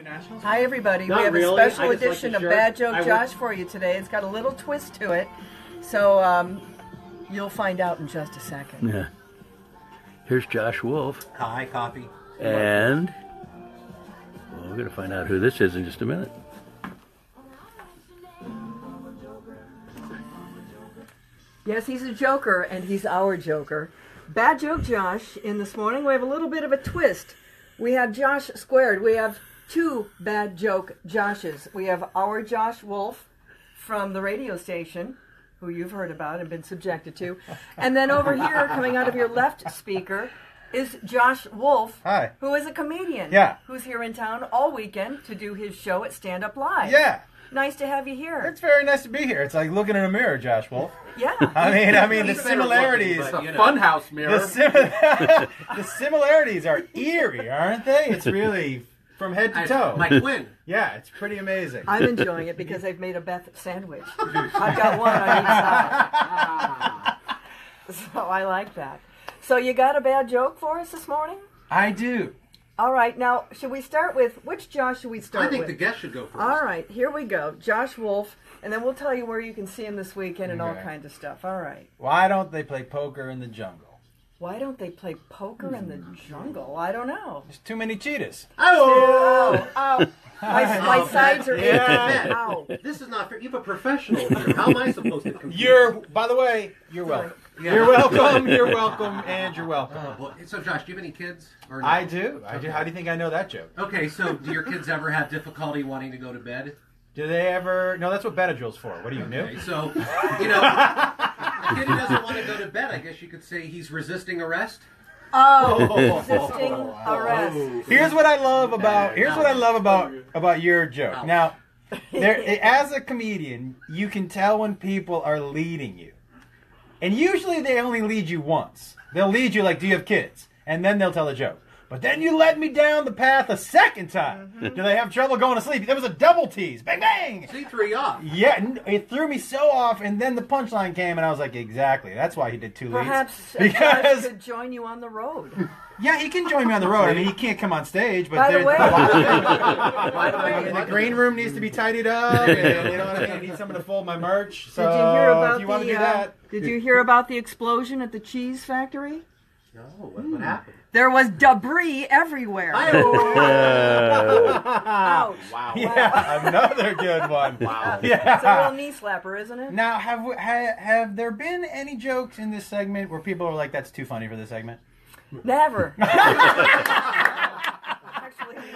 nationals? Hi, everybody. Not we have really. a special I just like edition the of shirt. Bad Joke Josh for you today. It's got a little twist to it, so you'll find out in just a second. Yeah. Here's Josh Wolff. Hi, Coffee. And well, we're going to find out who this is in just a minute. Yes, he's a joker, and he's our joker. Bad Joke Josh. In this morning, we have a little bit of a twist. We have Josh squared. We have two Bad Joke Joshes. We have our Josh Wolff from the radio station, who you've heard about and been subjected to. And then over here, coming out of your left speaker, is Josh Wolff, Hi. who is a comedian. Yeah. Who's here in town all weekend to do his show at Stand Up Live. Yeah. Nice to have you here. It's very nice to be here. It's like looking in a mirror, Josh Wolff. Yeah. I mean, the similarities. It's a funhouse mirror. The similarities are eerie, aren't they? It's really from head to toe. My twin. Yeah, it's pretty amazing. I'm enjoying it because I've made a Beth sandwich. I've got one on each side. So I like that. So you got a bad joke for us this morning? I do. All right. Now, should we start with, which Josh should we start with? I think the guest should go first. All right. Here we go. Josh Wolff. And then we'll tell you where you can see him this weekend and all kinds of stuff. All right. Why don't they play poker in the jungle? Why don't they play poker in the jungle? I don't know. There's too many cheetahs. Oh! Ow! My sides are aching. Yeah. Ow. This is not fair. You have a professional here. How am I supposed to compete? By the way, you're welcome. Yeah. You're welcome, and you're welcome. Boy. So, Josh, do you have any kids? Or no? I do. How do you think I know that joke? Okay, so do your kids ever have difficulty wanting to go to bed? Do they ever... No, that's what Benadryl's for. What do you know? Okay, so, a kid who doesn't want to go to bed, I guess you could say he's resisting arrest. Oh, resisting arrest. Here's what I love about your joke. Now, as a comedian, you can tell when people are leading you. And usually they only lead you once. They'll lead you like, do you have kids? And then they'll tell a joke. But then you led me down the path a second time. Mm-hmm. Do they have trouble going to sleep? There was a double tease. Bang, bang. So he threw you off. Yeah, it threw me so off, and then the punchline came, and I was like, exactly. That's why he did two leads. Perhaps Josh could join you on the road. Yeah, he can join me on the road. I mean, he can't come on stage, but By the way, the green room needs to be tidied up, and you know what I mean? I need someone to fold my merch. So did you hear about if you want to do that. Did you hear about the explosion at the cheese factory? No, what happened? There was debris everywhere. Ouch. Wow. Yeah, another good one. Wow. Yeah. It's a real knee slapper, isn't it? Now, have there been any jokes in this segment where people are like, that's too funny for this segment? Never. Actually,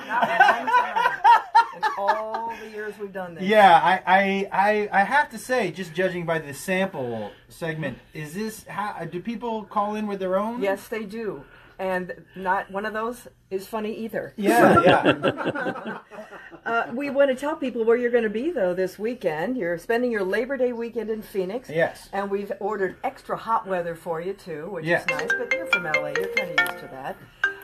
not one time in all the years we've done this. Yeah, I have to say, just judging by the sample segment, is this do people call in with their own? Yes, they do. And not one of those is funny either. Yeah. We want to tell people where you're going to be, though, this weekend. You're spending your Labor Day weekend in Phoenix. Yes. And we've ordered extra hot weather for you, too, which is nice. But you're from L.A. You're kind of used to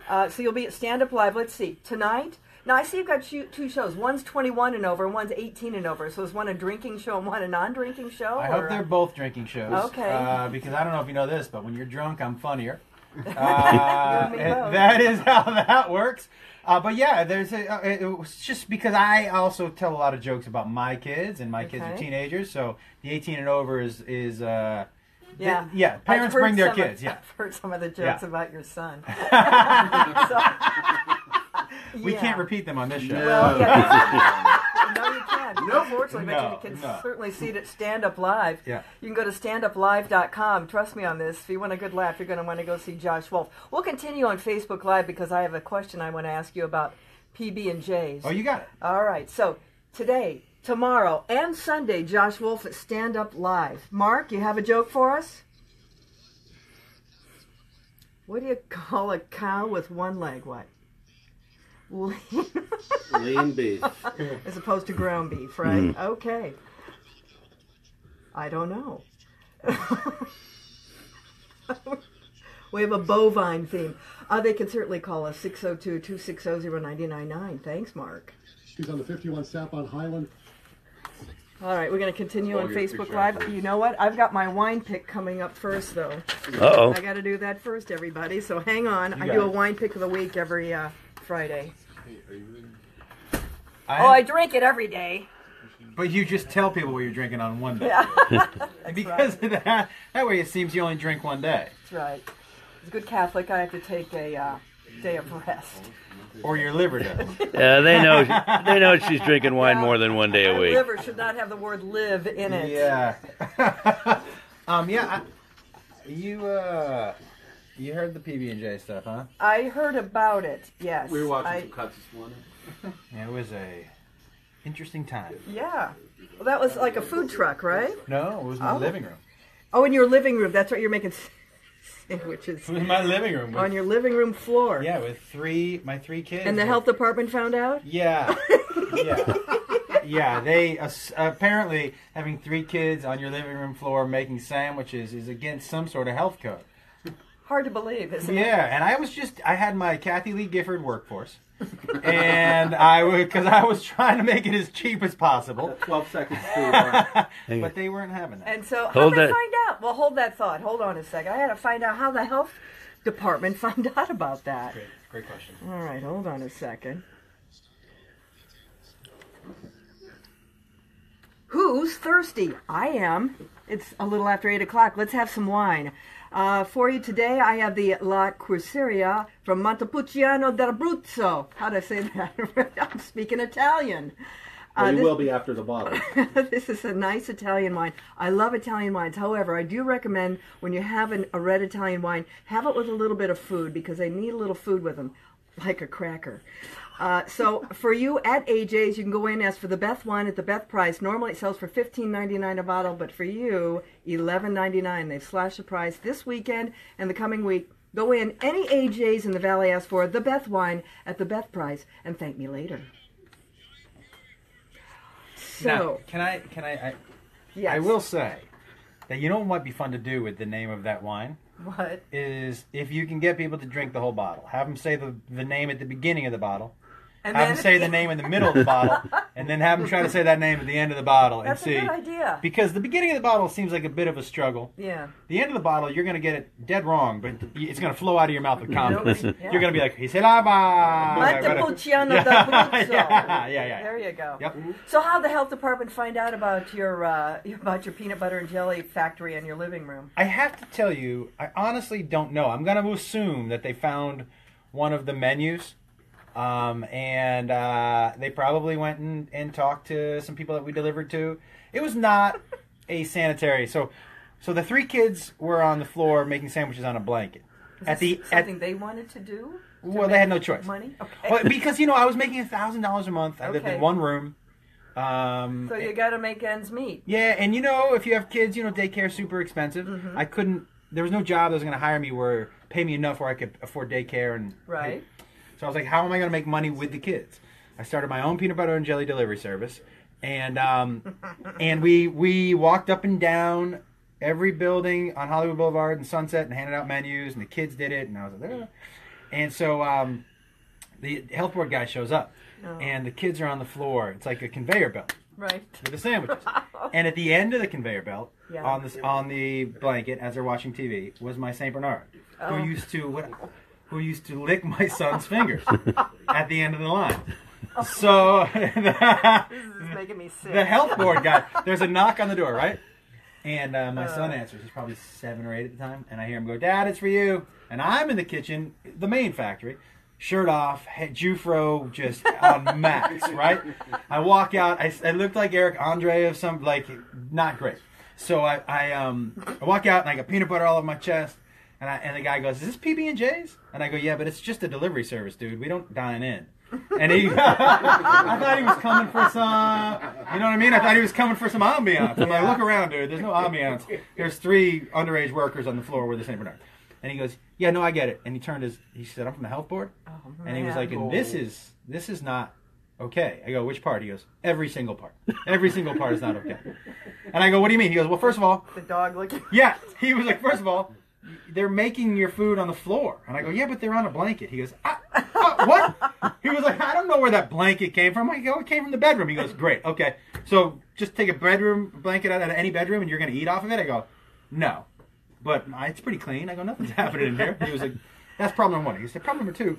that. So you'll be at Stand Up Live. Let's see. Tonight. Now, I see you've got two shows. One's 21 and over, and one's 18 and over. So is one a drinking show and one a non-drinking show? I hope they're both drinking shows. Okay. Because I don't know if you know this, but when you're drunk, I'm funnier. That that is how that works. But yeah, it was just because I also tell a lot of jokes about my kids, and my kids are teenagers, so the 18 and over is parents bring their kids. Yeah, I've heard some of the jokes about your son. We can't repeat them on this show. Well, yeah. No, you can't. No, unfortunately, but you can certainly see it at Stand Up Live. Yeah. You can go to standuplive.com. Trust me on this. If you want a good laugh, you're going to want to go see Josh Wolff. We'll continue on Facebook Live because I have a question I want to ask you about PB&Js. Oh, you got it. All right. So today, tomorrow, and Sunday, Josh Wolff at Stand Up Live. Mark, you have a joke for us? What do you call a cow with one leg? What? Lean beef. As opposed to ground beef, right? Okay. I don't know. We have a bovine theme. They can certainly call us 602-260-0999. Thanks, Mark. He's on the 51 Sap on Highland. All right, we're going to continue on Facebook Live. You know what? I've got my wine pick coming up first, though. Uh-oh. I got to do that first, everybody. So hang on. I do a wine pick of the week every Friday. Hey, are you in? I drink it every day. But you just tell people what you're drinking on one day. Yeah. And because of that way it seems you only drink one day. That's right. As a good Catholic, I have to take a day of rest. Or your liver does. Yeah, they know she's drinking wine more than one day a My week. liver should not have the word live in it. Yeah. You heard the PB&J stuff, huh? I heard about it, yes. We were watching some cuts this morning. Yeah, it was a interesting time. Yeah. Well, that was like a food truck, right? No, it was my living room. Oh, in your living room. That's right, you're making sandwiches. It was my living room. On your living room floor. Yeah, with my three kids. And the health department found out? Yeah. Yeah. Yeah, they apparently having 3 kids on your living room floor making sandwiches is against some sort of health code. Hard to believe, isn't it? Yeah, and I had my Kathy Lee Gifford workforce. And because I was trying to make it as cheap as possible. 12 seconds to But they weren't having that. And so, how did they find out? Well, hold that thought. Hold on a second. I had to find out how the health department found out about that. Great question. All right, hold on a second. Who's thirsty? I am. It's a little after 8 o'clock. Let's have some wine. For you today, I have the La Cruceria from Montepulciano d'Abruzzo. How do I say that? I'm speaking Italian. Well, you will be after the bottle. This is a nice Italian wine. I love Italian wines. However, I do recommend when you have a red Italian wine, have it with a little bit of food because they need a little food with them, like a cracker. So for you at AJ's, you can go in, ask for the Beth wine at the Beth price. Normally it sells for $15.99 a bottle, but for you, $11.99. They've slashed the price this weekend and the coming week. Go in, any AJ's in the Valley, ask for the Beth wine at the Beth price, and thank me later. So, now, can I yes. I will say that you know what might be fun to do with the name of that wine? What? Is if you can get people to drink the whole bottle. Have them say the name at the beginning of the bottle. And have then, them say the name in the middle of the bottle, and then have them try to say that name at the end of the bottle. That's and see. a good idea. Because the beginning of the bottle seems like a bit of a struggle. Yeah. The end of the bottle, you're going to get it dead wrong, but it's going to flow out of your mouth with confidence. Yeah. You're going to be like, Hiselava! Montepulciano d'Abruzzo. Yeah. There you go. Yep. So how did the health department find out about your peanut butter and jelly factory in your living room? I have to tell you, I honestly don't know. I'm going to assume that they found one of the menus. And they probably went and talked to some people that we delivered to. It was not a sanitary. So the 3 kids were on the floor making sandwiches on a blanket. Something they wanted to do? Well, they had no choice. Money? Okay. Well, because I was making $1,000 a month. I lived in one room. So you got to make ends meet. Yeah, and if you have kids, daycare's super expensive. Mm-hmm. I couldn't. There was no job that was going to hire me pay me enough where I could afford daycare and right. So I was like, how am I going to make money with the kids? I started my own peanut butter and jelly delivery service, and we walked up and down every building on Hollywood Boulevard and Sunset and handed out menus, and the kids did it, and I was like, Ugh. And so the health board guy shows up, and the kids are on the floor. It's like a conveyor belt, right, with the sandwiches. And at the end of the conveyor belt, on the blanket as they're watching TV, was my Saint Bernard, who used to lick my son's fingers at the end of the line. So this is making me sick. The health board guy, there's a knock on the door, right? And my son answers. He's probably 7 or 8 at the time. And I hear him go, "Dad, it's for you." And I'm in the kitchen, the main factory, shirt off, Jufro just on max, right? I walk out. I looked like Eric Andre of some, not great. So I walk out and I got peanut butter all over my chest. And the guy goes, "Is this PB&J's?" And I go, "Yeah, but it's just a delivery service, dude. We don't dine in." And I thought he was coming for some, you know what I mean? I thought he was coming for some ambiance. I'm like, "Look around, dude. There's no ambiance. There's 3 underage workers on the floor with the St. Bernard." And he goes, "Yeah, no, I get it." And he said, "I'm from the health board." Oh, and he was like, "And this is not okay." I go, "Which part?" He goes, "Every single part. Every single part is not okay." And I go, "What do you mean?" He goes, "Well, first of all." The dog looking. Yeah. He was like, "First of all, they're making your food on the floor." And I go, "Yeah, but they're on a blanket." He goes, "What?" He was like, "I don't know where that blanket came from." I go, "It came from the bedroom." He goes, "Great, okay. So just take a blanket out of any bedroom and you're going to eat off of it?" I go, "No, but it's pretty clean." I go, "Nothing's happening in here." He was like, "That's problem number 1." He said, "Problem number 2,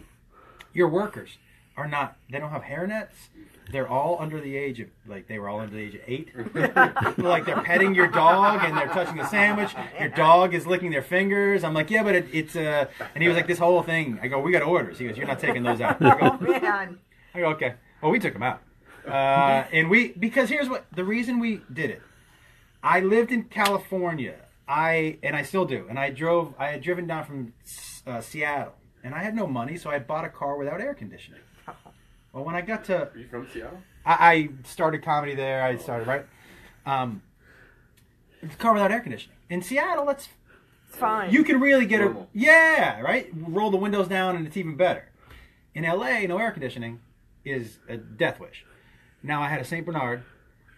your workers are not. They don't have hairnets. They're all under the age of, like, they were all under the age of 8. Like, they're petting your dog and they're touching a sandwich. Your dog is licking their fingers. I'm like, yeah, but it's and he was like, this whole thing. I go, we got orders. He goes, you're not taking those out. I go, Man. okay. Well, we took them out. Because here's the reason we did it. I lived in California. And I still do. And I had driven down from Seattle. And I had no money, so I bought a car without air conditioning. Well, when I got to... Are you from Seattle? I started comedy there. I started, right? It's a car without air conditioning. In Seattle, that's... It's fine. You can really get Normal. Yeah, right? Roll the windows down and it's even better. In LA, no air conditioning is a death wish. Now, I had a St. Bernard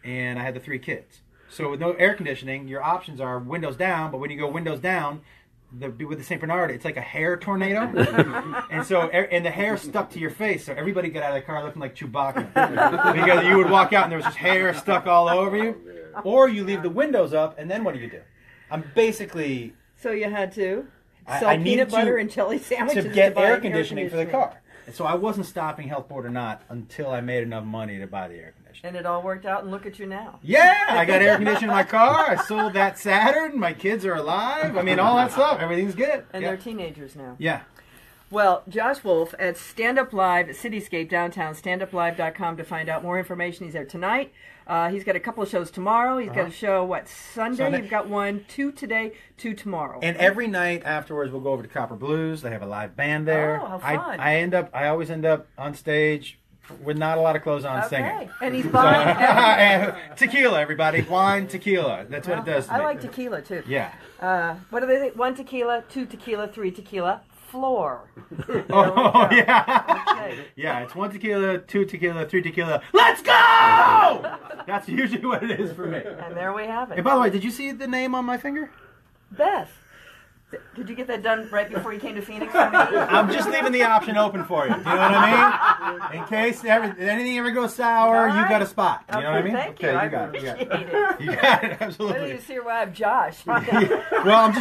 and I had the 3 kids. So with no air conditioning, your options are windows down, but when you go windows down, with the St. Bernard, it's like a hair tornado. And so, and the hair stuck to your face, so everybody got out of the car looking like Chewbacca. Because you would walk out and there was just hair stuck all over you. Or you leave the windows up, and then what do? I'm basically... So you had to sell I needed peanut butter and jelly sandwiches to get buy air conditioning for the car. And so I wasn't stopping Health Board or not until I made enough money to buy the air conditioning. And it all worked out, and look at you now. Yeah, I got air conditioning in my car. I sold that Saturn. My kids are alive. I mean, all that stuff. Everything's good. And they're teenagers now. Yeah. Well, Josh Wolff at Stand Up Live at Cityscape downtown, standuplive.com to find out more information. He's there tonight. He's got a couple of shows tomorrow. He's got a show, Sunday? You've got 1, 2 today, 2 tomorrow. And every night afterwards, we'll go over to Copper Blues. They have a live band there. Oh, how fun. I always end up on stage with not a lot of clothes on singing. And he's buying tequila, everybody. Wine, tequila. That's what it does to me. I like tequila, too. Yeah. What do they think? 1 tequila, 2 tequila, 3 tequila. Floor. Oh, yeah. Okay. Yeah, it's 1 tequila, 2 tequila, 3 tequila. Let's go! That's usually what it is for me. And there we have it. Hey, by the way, did you see the name on my finger? Beth. Did you get that done right before you came to Phoenix for me? I'm just leaving the option open for you. Do you know what I mean? In case anything ever goes sour, you got a spot. You know what I mean? Thank you. I appreciate it. You got it, Why absolutely. don't you see where I have Josh? Well, I'm just